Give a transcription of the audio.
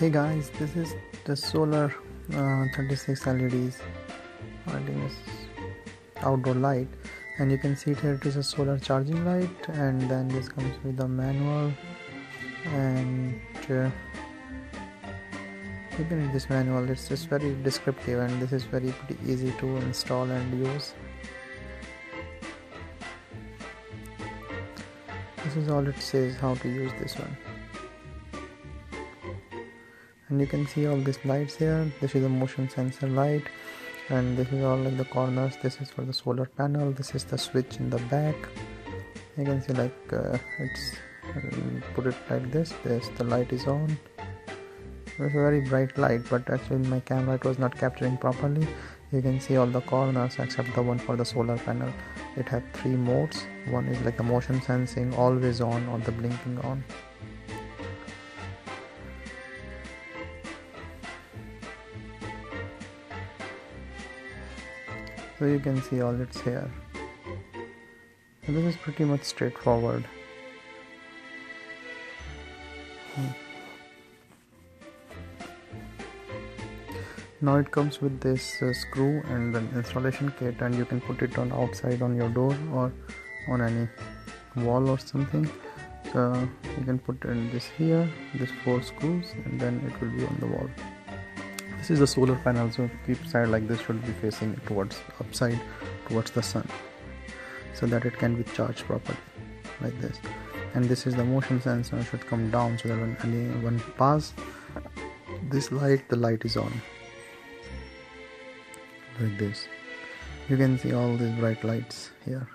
Hey guys, this is the solar 36 LEDs. I think it's outdoor light, and you can see it here. It is a solar charging light, and then this comes with the manual, and you can read this manual. It's just very descriptive, and this is pretty easy to install and use. This is all it says how to use this one. And you can see all these lights here. This is a motion sensor light, and this is all like the corners. This is for the solar panel. This is the switch in the back. You can see it's put it like this. The light is on. It's a very bright light, but actually in my camera it was not capturing properly. You can see all the corners except the one for the solar panel. It had 3 modes. One is like the motion sensing, always on, or the blinking on. So you can see all it's here. So this is pretty much straightforward. Now it comes with this screw and an installation kit, and you can put it on outside on your door or on any wall or something. So you can put in this here, this 4 screws, and then it will be on the wall. This is the solar panel, so keep side like this should be facing towards upside towards the sun, so that it can be charged properly like this. And this is the motion sensor, should come down so that when anyone pass this light, the light is on like this. You can see all these bright lights here.